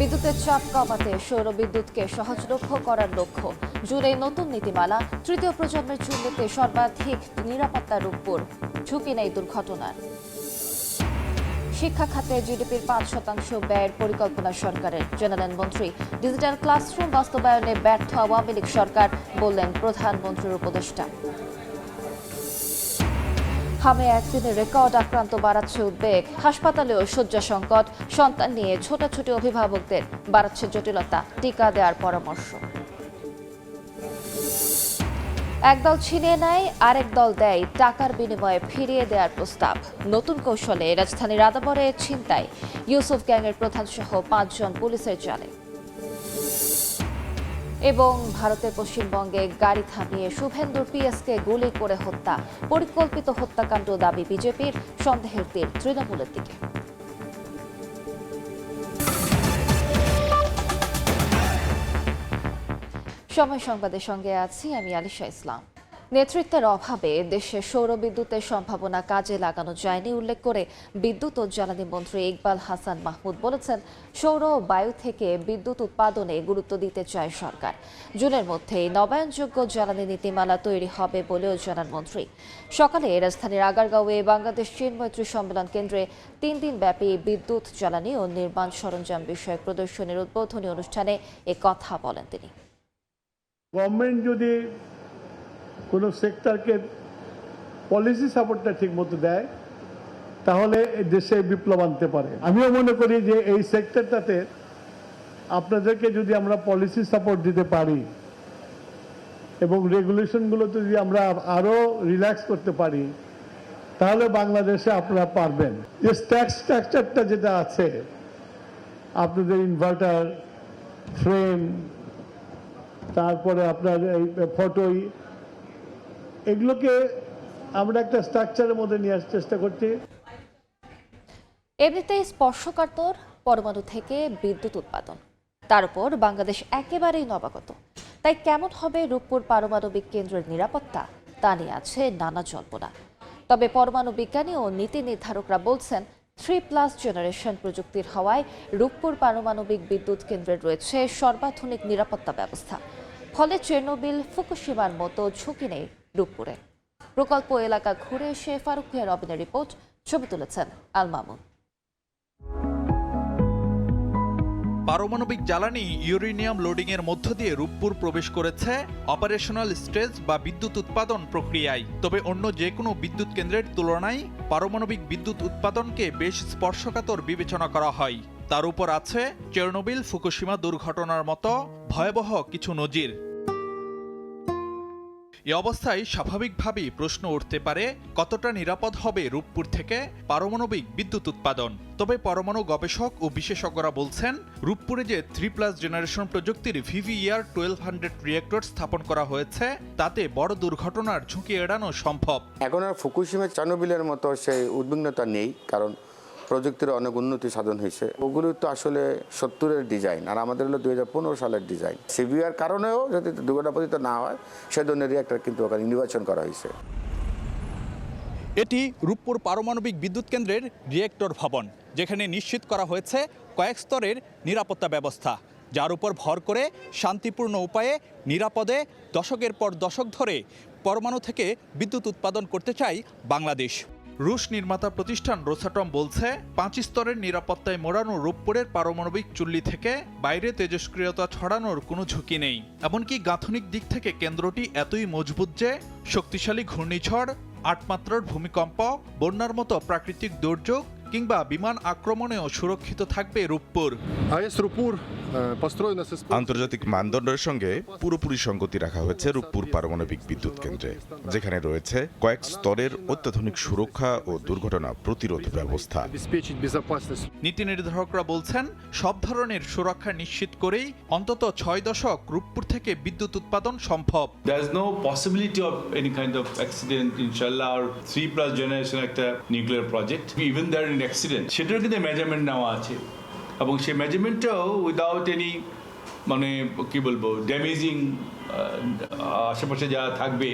বিদ্যুতের চাপ কমাতে সৌর বিদ্যুৎকে সহজলভ্য করার লক্ষ্য। জুনে নতুন নীতিমালা, তৃতীয় প্রজন্মের চুল্লিতে সর্বাধিক নিরাপত্তা রূপপুর, ঝুঁকি নেই দুর্ঘটনার। শিক্ষা খাতে জিডিপির 5% ব্যয়ের পরিকল্পনা সরকারের, জানালেন মন্ত্রী। ডিজিটাল ক্লাসরুম বাস্তবায়নে ব্যর্থ আওয়ামী লীগ সরকার, বললেন প্রধানমন্ত্রীর উপদেষ্টা। হামে একদিনে রেকর্ড আক্রান্ত বাড়াচ্ছে উদ্বেগ, হাসপাতালেও শয্যা সংকট, সন্তান নিয়ে ছোটাছুটি অভিভাবকদের, বাড়াচ্ছে জটিলতা, টিকা দেওয়ার পরামর্শ। একদল ছিনিয়ে নেয়, আরেক দল দেয়, টাকার বিনিময়ে ফিরিয়ে দেওয়ার প্রস্তাব। নতুন কৌশলে রাজধানীর আদাবরে ছিনতাই, ইউসুফ গ্যাংয়ের প্রধানসহ 5 জন পুলিশের জালে। এবং ভারতের পশ্চিমবঙ্গে গাড়ি থামিয়ে শুভেন্দুর পিএসকে গুলি করে হত্যা, পরিকল্পিত হত্যাকাণ্ড দাবি বিজেপির, সন্দেহের তীর তৃণমূলের দিকে। সময় সংবাদের সঙ্গে আছি আমি আলিশা ইসলাম। নেতৃত্বের অভাবে দেশে সৌর বিদ্যুতের সম্ভাবনা কাজে লাগানো যায়নি উল্লেখ করে বিদ্যুৎ ও জ্বালানি মন্ত্রী ইকবাল হাসান মাহমুদ বলেছেন, সৌর বায়ু থেকে বিদ্যুৎ উৎপাদনে গুরুত্ব দিতে চায় সরকার। জুনের মধ্যেই নবায়নযোগ্য জ্বালানি নীতিমালা তৈরি হবে বলেও জানান মন্ত্রী। সকালে রাজধানীর আগারগাঁওয়ে বাংলাদেশ চীন মৈত্রী সম্মেলন কেন্দ্রে 3 দিন ব্যাপী বিদ্যুৎ, জ্বালানি ও নির্মাণ সরঞ্জাম বিষয়ক প্রদর্শনীর উদ্বোধনী অনুষ্ঠানে এ কথা বলেন তিনি। গভর্নমেন্ট যদি কোনো সেক্টরকে পলিসি সাপোর্টটা ঠিক মতো দেয় তাহলে দেশে বিপ্লব আনতে পারে। আমিও মনে করি যে এই সেক্টরটাতে আপনাদেরকে যদি আমরা পলিসি সাপোর্ট দিতে পারি এবং রেগুলেশনগুলো যদি আমরা আরো রিল্যাক্স করতে পারি তাহলে বাংলাদেশে আপনারা পারবেন। যে ট্যাক্স স্ট্রাকচারটা যেটা আছে, আপনাদের ইনভার্টার, ফ্রেম, তারপরে আপনার এই ফটোই, এগুলোকে আমরা একটা স্ট্রাকচারের মধ্যে নিয়ে আসার চেষ্টা করছি। এমনিতেই স্পর্শকাতর পরমাণু থেকে বিদ্যুৎ উৎপাদন, তার উপর বাংলাদেশ একেবারেই নবাগত। তাই কেমন হবে রূপপুর পারমাণবিক কেন্দ্রের নিরাপত্তা, তা নিয়ে আছে নানা জল্পনা। তবে পরমাণু বিজ্ঞানী ও নীতি নির্ধারকরা বলছেন, 3+ জেনারেশন প্রযুক্তির হওয়ায় রূপপুর পারমাণবিক বিদ্যুৎ কেন্দ্রের রয়েছে সর্বাধুনিক নিরাপত্তা ব্যবস্থা। ফলে চেরনোবিল, ফুকুশিমার মতো ঝুঁকি নেই রূপপুরে। প্রকল্প এলাকা ঘুরে এসে ফারুক মিয়া রবিনের রিপোর্ট, ছবি তুলেছেন আল মামুন। পারমাণবিক জ্বালানি ইউরেনিয়াম লোডিং এর মধ্য দিয়ে রূপপুর প্রবেশ করেছে অপারেশনাল স্টেজ বা বিদ্যুৎ উৎপাদন প্রক্রিয়ায়। তবে অন্য যে কোনো বিদ্যুৎ কেন্দ্রের তুলনায় পারমাণবিক বিদ্যুৎ উৎপাদনকে বেশ স্পর্শকাতর বিবেচনা করা হয়। তার উপর আছে চেরনোবিল, ফুকুশিমা দুর্ঘটনার মতো ভয়াবহ কিছু নজির। এ অবস্থায় স্বাভাবিকভাবেই প্রশ্ন উঠতে পারে, কতটা নিরাপদ হবে রূপপুর থেকে পারমাণবিক বিদ্যুৎ উৎপাদন। তবে পরমাণু গবেষক ও বিশেষজ্ঞরা বলছেন, রূপপুরে যে 3+ জেনারেশন প্রযুক্তির VVER 1200 রিয়েক্টর স্থাপন করা হয়েছে, তাতে বড় দুর্ঘটনার ঝুঁকি এড়ানো সম্ভব। এখন আর ফুকুশিমা, চেরনোবিলের মতো সেই উদ্বিগ্নতা নেই, কারণ প্রযুক্তির অনেক উন্নতি সাধন হয়েছে। ওগুলো তো আসলে 70-এর ডিজাইন, আর আমাদের হলো 2015 সালের ডিজাইন। সিভিআর কারণেও যদি দুর্ঘটনাপতিত না হয় সে ধরনের রিয়েক্টর কিন্তু ওখানে নির্বাচন করা হয়েছে। এটি রূপপুর পারমাণবিক বিদ্যুৎ কেন্দ্রের রিয়েক্টর ভবন, যেখানে নিশ্চিত করা হয়েছে কয়েক স্তরের নিরাপত্তা ব্যবস্থা, যার উপর ভর করে শান্তিপূর্ণ উপায়ে নিরাপদে দশকের পর দশক ধরে পরমাণু থেকে বিদ্যুৎ উৎপাদন করতে চায় বাংলাদেশ। রুশ নির্মাতা প্রতিষ্ঠান রোসাটম বলছে, 5 স্তরের নিরাপত্তায় মোড়ানো রূপপুরের পারমাণবিক চুল্লি থেকে বাইরে তেজস্ক্রিয়তা ছড়ানোর কোনো ঝুঁকি নেই। এমনকি গাঁথনিক দিক থেকে কেন্দ্রটি এতই মজবুত যে শক্তিশালী ঘূর্ণিঝড়, 8 মাত্রার ভূমিকম্প, বন্যার মতো প্রাকৃতিক দুর্যোগ কিংবা বিমান আক্রমণেও সুরক্ষিত থাকবে রূপপুর। আন্তর্জাতিক মানদণ্ডের সঙ্গে পুরোপুরি সঙ্গতি রাখা হয়েছে রূপপুর পারমাণবিক বিদ্যুৎ কেন্দ্রে, যেখানে রয়েছে কয়েক স্তরের অত্যাধুনিক সুরক্ষা ও দুর্ঘটনা প্রতিরোধ ব্যবস্থা। নীতি নির্ধারকরা বলছেন, সব ধরনের সুরক্ষা নিশ্চিত করেই অন্তত 6 দশক রূপপুর থেকে বিদ্যুৎ উৎপাদন সম্ভব। There is no possibility of any kind of accident, inshallah, or 3+ generation একটা nuclear project. Even there in accident, সেটার কিন্তু মেজারমেন্ট নেওয়া আছে, এবং সেই মেজারমেন্টটাও উইদাউট এনি মানে কি বলবো ড্যামেজিং, আশেপাশে যা থাকবে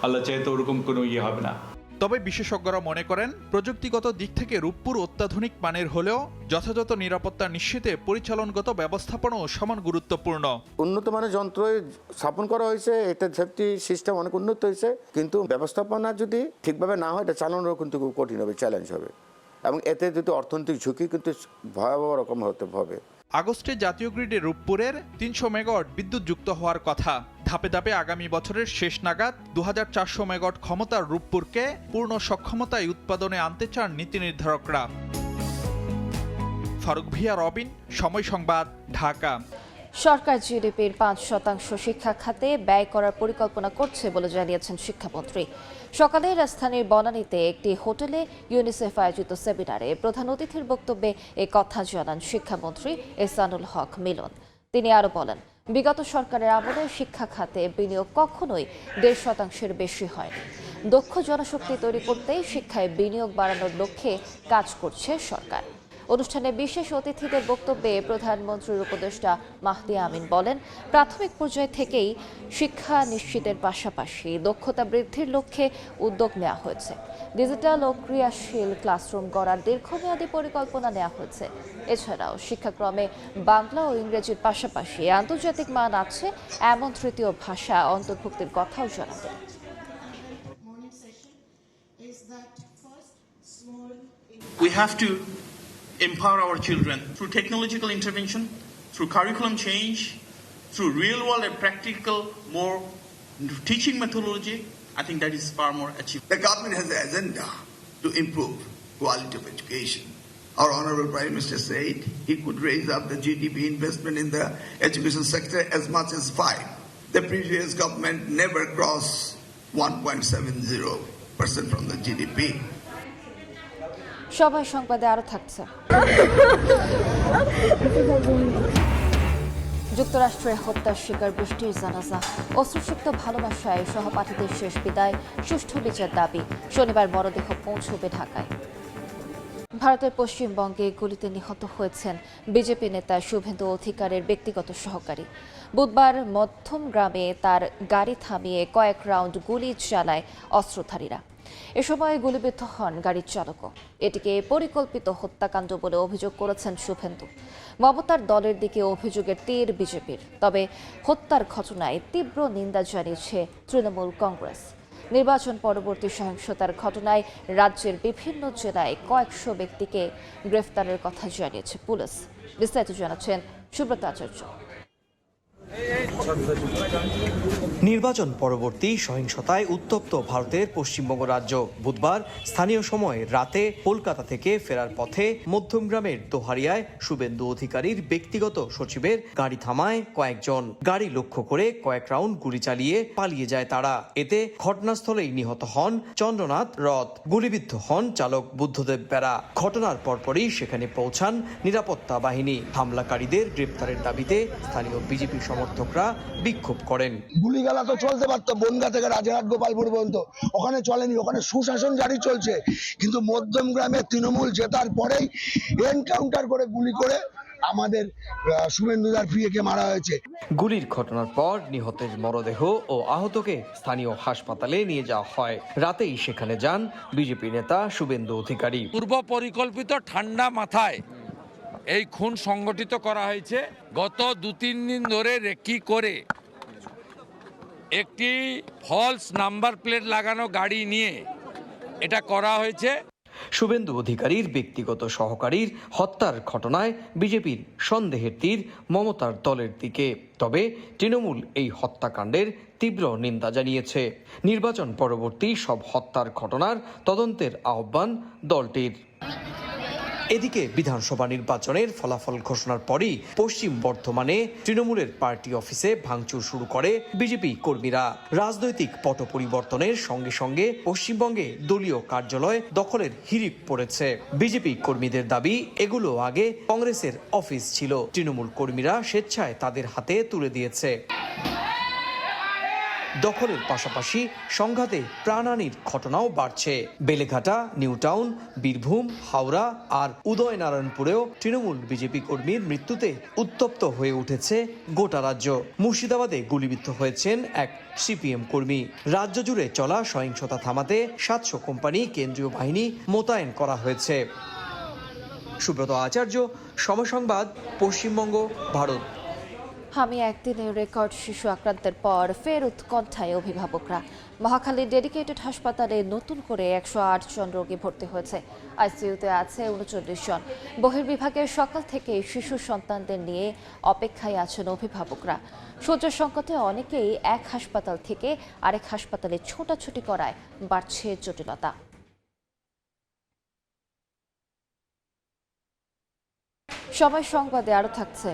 আল্লাহ চাইতে ওরকম কোনো ইয়ে হবে না। তবে বিশেষজ্ঞরা মনে করেন প্রযুক্তিগত দিক থেকে রূপপুর অত্যাধুনিক মানের হলেও যথাযথ নিরাপত্তা নিশ্চিতে পরিচালনগত ব্যবস্থাপনাও সমান গুরুত্বপূর্ণ। উন্নত মানের যন্ত্রই স্থাপন করা হয়েছে, এটা সেফটি সিস্টেম অনেক উন্নত হয়েছে, কিন্তু ব্যবস্থাপনা যদি ঠিকভাবে না হয় এটা চালানোর কিন্তু খুব কঠিন হবে, চ্যালেঞ্জ হবে, এবং এতে যদি অর্থনৈতিক ঝুঁকি কিন্তু ভয়াবহ রকম হতে হবে। আগস্টে জাতীয় গ্রিডে রূপপুরের 300 মেগাওয়াট বিদ্যুৎ যুক্ত হওয়ার কথা। ধাপে ধাপে আগামী বছরের শেষ নাগাদ 2400 মেগাওয়াট ক্ষমতার রূপপুরকে পূর্ণ সক্ষমতায় উৎপাদনে আনতে চান নীতি নির্ধারকরা। ফারুক ভিয়া, রবিন, সময় সংবাদ, ঢাকা। সরকার জিডিপির 5% শিক্ষা খাতে ব্যয় করার পরিকল্পনা করছে বলে জানিয়েছেন শিক্ষামন্ত্রী। সকালে রাজধানীর বনানীতে একটি হোটেলে ইউনিসেফ আয়োজিত সেমিনারে প্রধান অতিথির বক্তব্যে এ কথা জানান শিক্ষামন্ত্রী এহসানুল হক মিলন। তিনি আরও বলেন, বিগত সরকারের আমলে শিক্ষা খাতে বিনিয়োগ কখনোই 1.5%-এর বেশি হয়নি। দক্ষ জনশক্তি তৈরি করতেই শিক্ষায় বিনিয়োগ বাড়ানোর লক্ষ্যে কাজ করছে সরকার। অনুষ্ঠানে বিশেষ অতিথিদের বক্তব্যে প্রধানমন্ত্রীর উপদেষ্টা মাহদি আমিন বলেন, প্রাথমিক পর্যায় থেকেই শিক্ষা নিশ্চিতের পাশাপাশি দক্ষতা বৃদ্ধির লক্ষ্যে উদ্যোগ নেওয়া হয়েছে। ডিজিটাল ও ক্রিয়াশীল ক্লাসরুম গড়ার দীর্ঘমেয়াদী পরিকল্পনা নেওয়া হয়েছে। এছাড়াও শিক্ষাক্রমে বাংলা ও ইংরেজির পাশাপাশি আন্তর্জাতিক মান আছে এমন তৃতীয় ভাষা অন্তর্ভুক্তির কথাও জানাতেন। We have to empower our children through technological intervention, through curriculum change, through real-world and practical, more teaching methodology. I think that is far more achievable. The government has an agenda to improve quality of education. Our Honorable Prime Minister said he could raise up the GDP investment in the education sector as much as 5. The previous government never crossed 1.70% from the GDP. সবাই সংবাদে আরো থাকছে। যুক্তরাষ্ট্রের হত্যার শিকার বৃষ্টির জানাজা, অশ্রুসিক্ত ভালোবাসায় সহপাঠীদের শেষ বিদায়, সুষ্ঠু বিচার দাবি। শনিবার মরদেহ পৌঁছবে ঢাকায়। ভারতের পশ্চিমবঙ্গে গুলিতে নিহত হয়েছেন বিজেপি নেতা শুভেন্দু অধিকারের ব্যক্তিগত সহকারী। বুধবার মধ্যম গ্রামে তার গাড়ি থামিয়ে কয়েক রাউন্ড গুলি চালায় অস্ত্রধারীরা। এ সময় গুলিবিদ্ধ হন গাড়ির চালকও। এটিকে পরিকল্পিত হত্যাকাণ্ড বলে অভিযোগ করেছেন শুভেন্দু। মমতার দলের দিকে অভিযোগের তীর বিজেপির। তবে হত্যার ঘটনায় তীব্র নিন্দা জানিয়েছে তৃণমূল কংগ্রেস। নির্বাচন পরবর্তী সহিংসতার ঘটনায় রাজ্যের বিভিন্ন জেলায় কয়েকশো ব্যক্তিকে গ্রেফতারের কথা জানিয়েছে পুলিশ। বিস্তারিত জানাচ্ছেন সুব্রত আচার্য। নির্বাচন পরবর্তী সহিংসতায় উত্তপ্ত ভারতের পশ্চিমবঙ্গ রাজ্য। বুধবার স্থানীয় সময় রাতে কলকাতা থেকে ফেরার পথে মধ্যমগ্রামের দোহারিয়ায় শুভেন্দু অধিকারীর ব্যক্তিগত সচিবের গাড়ি থামায় কয়েকজন। গাড়ি লক্ষ্য করে কয়েক রাউন্ড গুলি চালিয়ে পালিয়ে যায় তারা। এতে ঘটনাস্থলেই নিহত হন চন্দ্রনাথ রথ। গুলিবিদ্ধ হন চালক বুদ্ধদেব বেরা। ঘটনার পরপরই সেখানে পৌঁছান নিরাপত্তা বাহিনী। হামলাকারীদের গ্রেপ্তারের দাবিতে স্থানীয় বিজেপি সমর্থকরা বিক্ষোভ করেন। গুলিগালা তো চলতে পারতো বনগা থেকে রাজারহাট গোপালপুর পর্যন্ত, ওখানে চলেনি, ওখানে সুশাসন জারি চলছে। কিন্তু মধ্যমগ্রামে তৃণমূল জেতার পরেই এনকাউন্টার করে গুলি করে আমাদের শুভেন্দুদার প্রিয়কে মারা হয়েছে। গুলির ঘটনার পর নিহতের মরদেহ ও আহতকে স্থানীয় হাসপাতালে নিয়ে যাওয়া হয়। রাতেই সেখানে যান বিজেপি নেতা শুভেন্দু অধিকারী। পূর্ব পরিকল্পিত ঠান্ডা মাথায় এই খুন সংগঠিত করা হয়েছে। গত 2-3 দিন ধরে রেকি করে একটি ফলস নাম্বার প্লেট লাগানো গাড়ি নিয়ে এটা করা হয়েছে। শুভেন্দু অধিকারীর ব্যক্তিগত সহকারীর হত্যার ঘটনায় বিজেপির সন্দেহের তীর মমতার দলের দিকে। তবে তৃণমূল এই হত্যাকাণ্ডের তীব্র নিন্দা জানিয়েছে। নির্বাচন পরবর্তী সব হত্যার ঘটনার তদন্তের আহ্বান দলটির। এদিকে বিধানসভা নির্বাচনের ফলাফল ঘোষণার পরই পশ্চিম বর্ধমানে তৃণমূলের পার্টি অফিসে ভাঙচুর শুরু করে বিজেপি কর্মীরা। রাজনৈতিক পট পরিবর্তনের সঙ্গে সঙ্গে পশ্চিমবঙ্গে দলীয় কার্যালয় দখলের হিড়িক পড়েছে। বিজেপি কর্মীদের দাবি, এগুলো আগে কংগ্রেসের অফিস ছিল, তৃণমূল কর্মীরা স্বেচ্ছায় তাদের হাতে তুলে দিয়েছে। দখলের পাশাপাশি সংঘাতে প্রাণহানির ঘটনাও বাড়ছে। বেলেঘাটা, নিউ টাউন, বীরভূম, হাওড়া আর উদয়নারায়ণপুরেও তৃণমূল বিজেপি কর্মীর মৃত্যুতে উত্তপ্ত হয়ে উঠেছে গোটা রাজ্য। মুর্শিদাবাদে গুলিবিদ্ধ হয়েছেন এক সিপিএম কর্মী। রাজ্য জুড়ে চলা সহিংসতা থামাতে 700 কোম্পানি কেন্দ্রীয় বাহিনী মোতায়েন করা হয়েছে। সুব্রত আচার্য, সময় সংবাদ, পশ্চিমবঙ্গ, ভারত। আমি একদিনে রেকর্ড শিশু আক্রান্তের পর ফের উৎকণ্ঠায় অভিভাবকরা। মহাখালীর ডেডিকেটেড হাসপাতালে নতুন করে 108 জন রোগী ভর্তি হয়েছে। আইসিইউতে আছে 39 জন। বহির্বিভাগের সকাল থেকে শিশু সন্তানদের নিয়ে অপেক্ষায় আছেন অভিভাবকরা। শয্যা সংকটে অনেকেই এক হাসপাতাল থেকে আরেক হাসপাতালে ছোটাছুটি করায় বাড়ছে জটিলতা। সময় সংবাদে আরো থাকছে।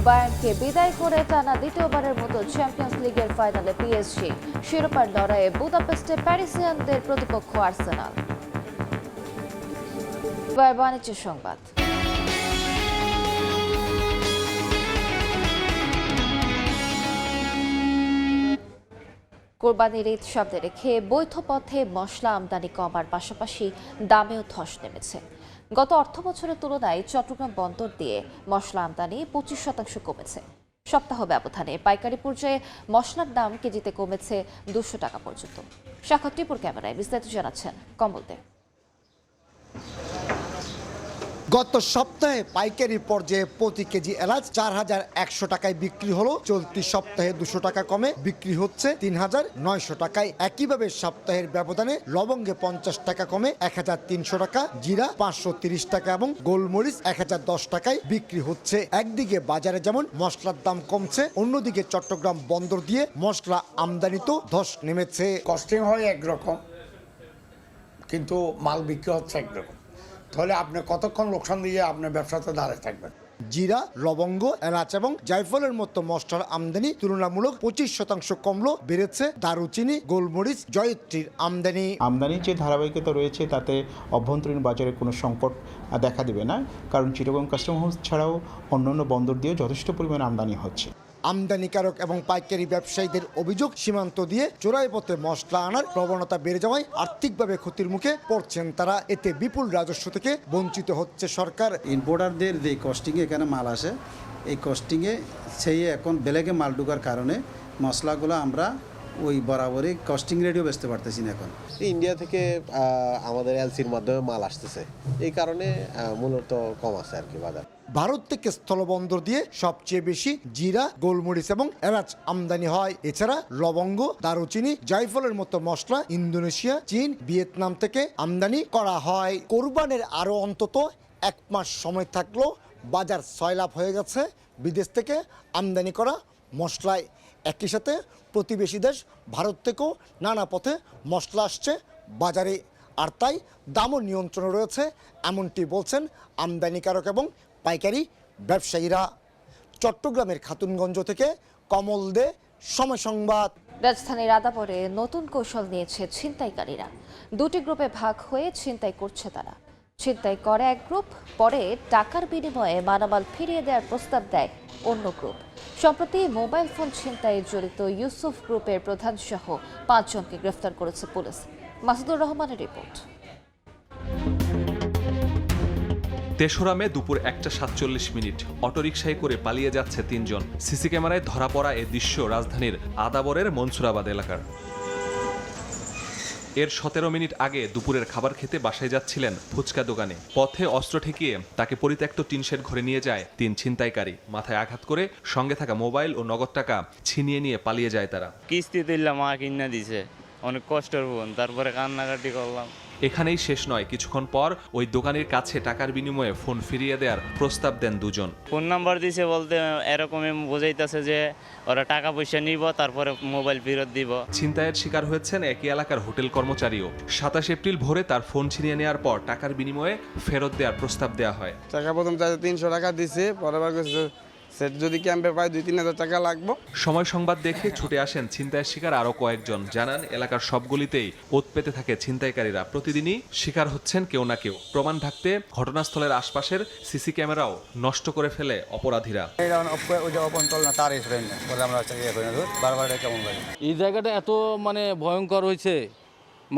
বায়ার্নকে বিদায় করে টানা দ্বিতীয়বারের মতো চ্যাম্পিয়ন্স লিগের ফাইনালে পিএসজি। শিরোপার লড়াইয়ে বুদাপেস্টে প্যারিসিয়ানদের প্রতিপক্ষ আর্সেনাল। বাণিজ্য সংবাদ। কোরবানির ঈদ সামনে রেখে বৈধ পথে মশলা আমদানি কমার পাশাপাশি দামেও ধস নেমেছে। গত অর্থবছরের তুলনায় চট্টগ্রাম বন্দর দিয়ে মশলা আমদানি 25% কমেছে। সপ্তাহ ব্যবধানে পাইকারি পর্যায়ে মশলার দাম কেজিতে কমেছে 200 টাকা পর্যন্ত। সাক্ষর টিপুর ক্যামেরায় বিস্তারিত জানাচ্ছেন কমল দেব। গত সপ্তাহে পাইকারি পর্যায়ে প্রতি কেজি এলাচ 4100 টাকায় বিক্রি হলো। চলতি সপ্তাহে 200 টাকা কমে বিক্রি হচ্ছে 3900 টাকায়। একইভাবে সপ্তাহের ব্যবধানে লবঙ্গে 50 টাকা কমে 1300 টাকা, জিরা 530 টাকা এবং গোলমরিচ 1010 টাকায় বিক্রি হচ্ছে। একদিকে বাজারে যেমন মশলার দাম কমছে, অন্যদিকে চট্টগ্রাম বন্দর দিয়ে মশলা আমদানিতেও ধস নেমেছে। কস্টিং হয় একরকম, কিন্তু মাল বিক্রি হচ্ছে একরকম। তাহলে আপনি কতক্ষণ লোকসান দিয়ে আপনার ব্যবসাতে দাঁড়িয়ে থাকবেন। জিরা, লবঙ্গ, এলাচ এবং জায়ফলের মতো মশলার আমদানি তুলনামূলক 25% কমলো। বেড়েছে দারুচিনি, গোলমরিচ, জয়িত্রীর আমদানি। আমদানির যে ধারাবাহিকতা রয়েছে তাতে অভ্যন্তরীণ বাজারে কোনো সংকট দেখা দেবে না, কারণ চিটাগং কাস্টম হাউস ছাড়াও অন্যান্য বন্দর দিয়েও যথেষ্ট পরিমাণে আমদানি হচ্ছে। আমদানিকারক এবং পাইকারি ব্যবসায়ীদের অভিযোগ, সীমান্ত দিয়ে চোরাই পথে মশলা আনার প্রবণতা বেড়ে যাওয়ায় আর্থিকভাবে ক্ষতির মুখে পড়ছেন তারা। এতে বিপুল রাজস্ব থেকে বঞ্চিত হচ্ছে সরকার। ইম্পোর্টারদের যে কস্টিংয়ে এখানে মাল আসে, এই কস্টিংয়ে সেই এখন বেলেগে মাল ঢোকার কারণে মশলাগুলো আমরা ওই বরাবরই কস্টিং রেটেও বেচতে পারতেছি না। এখন ইন্ডিয়া থেকে আমাদের এলসির মাধ্যমে মাল আসতেছে, এই কারণে মূলত কম আছে আর কি বাজার। ভারত থেকে স্থলবন্দর দিয়ে সবচেয়ে বেশি জিরা, গোলমরিচ এবং এলাচ আমদানি হয়। এছাড়া লবঙ্গ, দারুচিনি, জায়ফলের মতো মশলা ইন্দোনেশিয়া, চীন, ভিয়েতনাম থেকে আমদানি করা হয়। কোরবানের আরও অন্তত 1 মাস সময় থাকলেও বাজার 6 লাখ হয়ে গেছে বিদেশ থেকে আমদানি করা মশলায়। একই সাথে প্রতিবেশী দেশ ভারত থেকেও নানা পথে মশলা আসছে বাজারে, আর তাই দামও নিয়ন্ত্রণে রয়েছে, এমনটি বলছেন আমদানিকারক এবং পাইকারি ব্যবসায়ীরা। চট্টগ্রামের খাতুনগঞ্জ থেকে কমল দে, সময় সংবাদ। রাজধানীর আদাবরে নতুন কৌশল নিয়েছে ছিনতাইকারীরা। 2টি গ্রুপে ভাগ হয়ে ছিনতাই করছে তারা। ছিনতাই করে এক গ্রুপ, পরে টাকার বিনিময়ে মালামাল ফিরিয়ে দেওয়ার প্রস্তাব দেয় অন্য গ্রুপ। সম্প্রতি মোবাইল ফোন ছিনতাইয়ে জড়িত ইউসুফ গ্রুপের প্রধান সহ 5 জনকে গ্রেফতার করেছে পুলিশ। মাসুদুর রহমানের রিপোর্ট। 3রা মে দুপুর 1:47 অটোরিকশায় করে পালিয়ে যাচ্ছে 3 জন। সিসি ক্যামেরায় ধরা পড়া এ দৃশ্য রাজধানীর আদাবরের মনসুরাবাদ এলাকার। এর 17 মিনিট আগে দুপুরের খাবার খেতে বাসায় যাচ্ছিলেন ফুচকা দোকানে। পথে অস্ত্র ঠেকিয়ে তাকে পরিত্যক্ত টিনশেড ঘরে নিয়ে যায় 3 ছিনতাইকারী। মাথায় আঘাত করে সঙ্গে থাকা মোবাইল ও নগদ টাকা ছিনিয়ে নিয়ে পালিয়ে যায় তারা। কিস্তি দিলাম, মা কিনা দিছে, অনেক কষ্টের বোন, তারপরে কান্নাকাটি করলাম। এখানেই শেষ নয়, কিছুক্ষণ পর ওই দোকানের কাছে টাকার বিনিময়ে ফোন ফিরিয়ে দেওয়ার প্রস্তাব দেন 2 জন। ফোন নাম্বার দিছে বলতে এরকমই বোঝাইতেছে যে ওরা টাকা পয়সা নিব, তারপরে মোবাইল ফেরত দিব। ছিনতাইয়ের শিকার হয়েছেন একই এলাকার হোটেল কর্মচারীও। 27 এপ্রিল ভোরে তার ফোন ছিনিয়ে নেওয়ার পর টাকার বিনিময়ে ফেরত দেওয়ার প্রস্তাব দেওয়া হয়। টাকা প্রথম 300 টাকা দিছে, পরে বার করছে সেট যদি ক্যাম্পে পাই 2-3 হাজার টাকা লাগবে। সময় সংবাদ দেখে ছুটে আসেন ছিনতাইয়ের শিকার আরও কয়েকজন। জানান এলাকার সব গলিতেই ওত পেতে থাকে ছিনতাইকারীরা। প্রতিদিনই শিকার হচ্ছেন কেউ না কেউ। প্রমাণ ঢাকতে ঘটনাস্থলের আশপাশের সিসি ক্যামেরাও নষ্ট করে ফেলে অপরাধীরা। এই জায়গাটা এত মানে ভয়ঙ্কর হয়েছে,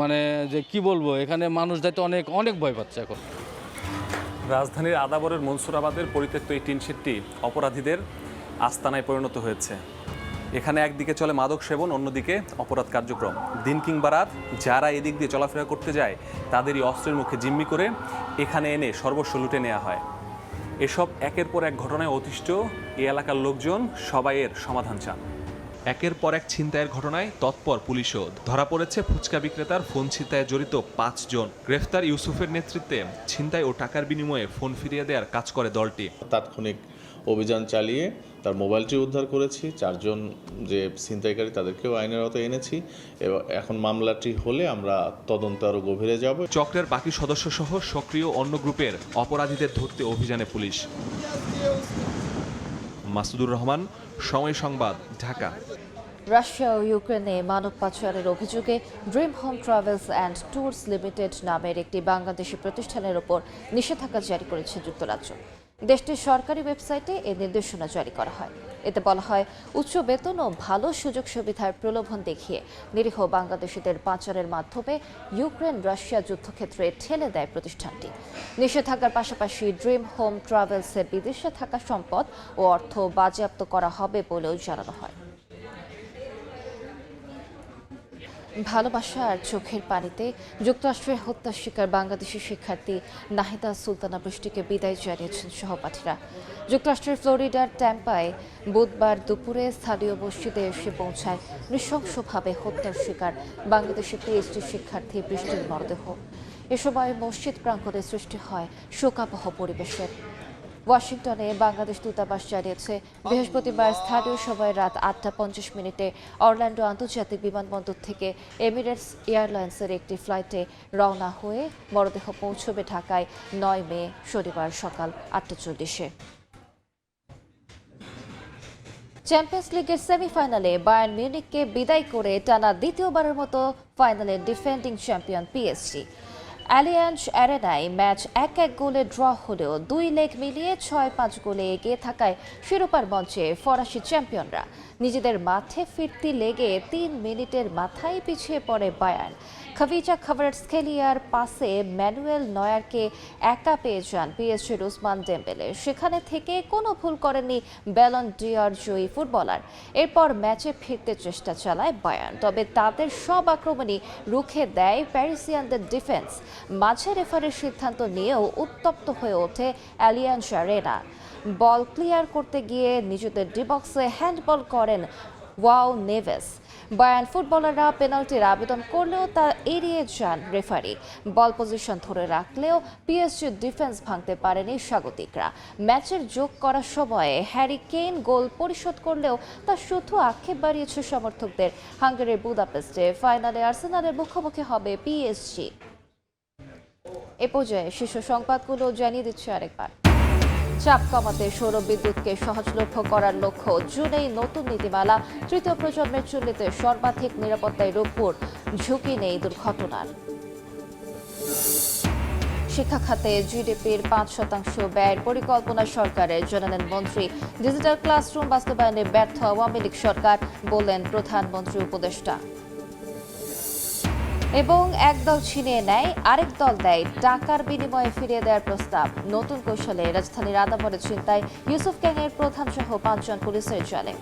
মানে যে কি বলবো, এখানে মানুষ যাইতে অনেক অনেক ভয় পাচ্ছে এখন। রাজধানীর আদাবরের মনসুরাবাদের পরিত্যক্ত এই টিনশেডটি অপরাধীদের আস্তানায় পরিণত হয়েছে। এখানে একদিকে চলে মাদক সেবন, অন্যদিকে অপরাধ কার্যক্রম। দিন কিংবা রাত যারা এদিক দিয়ে চলাফেরা করতে যায় তাদেরই অস্ত্রের মুখে জিম্মি করে এখানে এনে সর্বস্ব লুটে নেওয়া হয়। এসব একের পর এক ঘটনায় অতিষ্ঠ এই এলাকার লোকজন সবাই এর সমাধান চান। একের পর এক ছিনতাইয়ের ঘটনায় তৎপর পুলিশও। ধরা পড়েছে ফুচকা বিক্রেতার ফোন ছিনতাইয়ে জড়িত 5 জন। গ্রেফতার ইউসুফের নেতৃত্বে ছিনতাই ও টাকার বিনিময়ে ফোন ফিরিয়ে দেওয়ার কাজ করে দলটি। তাৎক্ষণিক অভিযান চালিয়ে তার মোবাইলটি উদ্ধার করেছি। 4 জন যে ছিনতাইকারী তাদেরকেও আইনের আওতায় এনেছি এবং এখন মামলাটি হলে আমরা তদন্ত আরও গভীরে যাব। চক্রের বাকি সদস্য সহ সক্রিয় অন্য গ্রুপের অপরাধীদের ধরতে অভিযানে পুলিশ। মাসুদুর রহমান, সময় সংবাদ, ঢাকা। রাশিয়া ও ইউক্রেনে মানব পাচারের অভিযোগে dream home travels and tours limited নামের একটি বাংলাদেশি প্রতিষ্ঠানের ওপর নিষেধাজ্ঞা জারি করেছে যুক্তরাজ্য। দেশটির সরকারি ওয়েবসাইটে এ নির্দেশনা জারি করা হয়। এতে বলা হয়, উচ্চ বেতন ও ভালো সুযোগ সুবিধার প্রলোভন দেখিয়ে নিরীহ বাংলাদেশিদের পাচারের মাধ্যমে ইউক্রেন রাশিয়া যুদ্ধক্ষেত্রে ঠেলে দেয় প্রতিষ্ঠানটি। নিষেধাজ্ঞার পাশাপাশি ড্রিম হোম ট্রাভেলসের বিদেশে থাকা সম্পদ ও অর্থ বাজেয়াপ্ত করা হবে বলেও জানানো হয়। ভালোবাসা আর চোখের পানিতে যুক্তরাষ্ট্রের হত্যার শিকার বাংলাদেশি শিক্ষার্থী নাহিদা সুলতানা বৃষ্টিকে বিদায় জানিয়েছেন সহপাঠীরা। যুক্তরাষ্ট্রের ফ্লোরিডার ট্যাম্পায় বুধবার দুপুরে স্থানীয় মসজিদে এসে পৌঁছায় নৃশংসভাবে হত্যার শিকার বাংলাদেশি পিএইচডি শিক্ষার্থী বৃষ্টির মরদেহ। এ সময় মসজিদ প্রাঙ্গণে সৃষ্টি হয় শোকাবহ পরিবেশের। ওয়াশিংটনে বাংলাদেশ দূতাবাস জানিয়েছে, বৃহস্পতিবার স্থানীয় সময় রাত 8:50 অরল্যান্ডো আন্তর্জাতিক বিমানবন্দর থেকে এমিরেটস এয়ারলাইন্সের একটি ফ্লাইটে রওনা হয়ে মরদেহ পৌঁছবে ঢাকায় 9 মে শনিবার সকাল 8:40-এ। চ্যাম্পিয়ন্স লিগের সেমিফাইনালে বায়ার্ন মিউনিখকে বিদায় করে টানা দ্বিতীয়বারের মতো ফাইনালে defending champion PSG. Allianz অ্যারেনায় match 1-1 গোলে ড্র হলেও 2 লেগ মিলিয়ে 6-5 গোলে এগিয়ে থাকায় শিরোপার মঞ্চে ফরাসি চ্যাম্পিয়নরা। নিজেদের মাঠে ফিরতি লেগে 3 মিনিটের মাথায় পিছিয়ে পড়ে বায়ার্ন। খাভিচা খাভারাটস্কেলিয়ার পাসে ম্যানুয়েল নয়ারকে একা পেয়ে যান পিএসজির উসমান ডেম্বেলে। সেখানে থেকে কোনো ভুল করেননি ব্যালন ডি'অর জয়ী ফুটবলার। এরপর ম্যাচে ফিরতে চেষ্টা চালায় বায়ার্ন, তবে তাদের সব আক্রমণই রুখে দেয় প্যারিসিয়ানদের ডিফেন্স। মাঝে রেফারির সিদ্ধান্ত নিয়েও উত্তপ্ত হয়ে ওঠে অ্যালিয়াঞ্জ অ্যারেনা। বল ক্লিয়ার করতে গিয়ে নিজেদের ডিবক্সে হ্যান্ডবল করেন ওয়াও নেভেস। বায়ার্ন ফুটবলাররা পেনাল্টির আবেদন করলেও তা এড়িয়ে যান রেফারি। বল পজিশন ধরে রাখলেও পিএসজির ডিফেন্স ভাঙতে পারেনি স্বাগতিকরা। ম্যাচের যোগ করার সময়ে হ্যারি কেইন গোল পরিশোধ করলেও তা শুধু আক্ষেপ বাড়িয়েছে সমর্থকদের। হাঙ্গেরির বুদাপেস্টে ফাইনালে আর্সেনালের মুখোমুখি হবে পিএসজি। এ পর্যায়ে শীর্ষ সংবাদগুলো জানিয়ে দিচ্ছে আরেকবার। চাপ কমাতে সৌর বিদ্যুৎকে সহজলভ্য করার লক্ষ্য জুনেই নতুন নীতিমালা। তৃতীয় প্রজন্মের চুল্লিতে সর্বাধিক নিরাপত্তায় রূপপুর, ঝুঁকি নেই দুর্ঘটনার। শিক্ষা খাতে জিডিপির 5% ব্যয়ের পরিকল্পনা সরকারের, জানালেন মন্ত্রী। ডিজিটাল ক্লাসরুম বাস্তবায়নে ব্যর্থ আওয়ামী লীগ সরকার, বললেন প্রধানমন্ত্রী উপদেষ্টা। এবং একদল ছিনিয়ে নেয়, আরেক দল দেয়, টাকার বিনিময়ে ফিরিয়ে দেওয়ার প্রস্তাব। নতুন কৌশলে রাজধানীর আদাবরে ছিনতাই, ইউসুফ গ্যাংয়ের প্রধান সহ 5 জন পুলিশের জালে।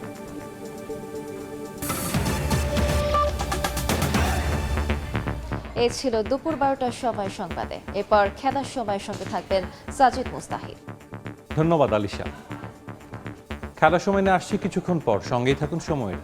এই ছিল দুপুর 12টার সময় সংবাদে। এরপর খেলার সময় সঙ্গে থাকবেন সাজিদ মুস্তাহিদ। ধন্যবাদ আলিশা। খেলার সময় নিয়ে আসছি কিছুক্ষণ পর, সঙ্গেই থাকুন সময়ের।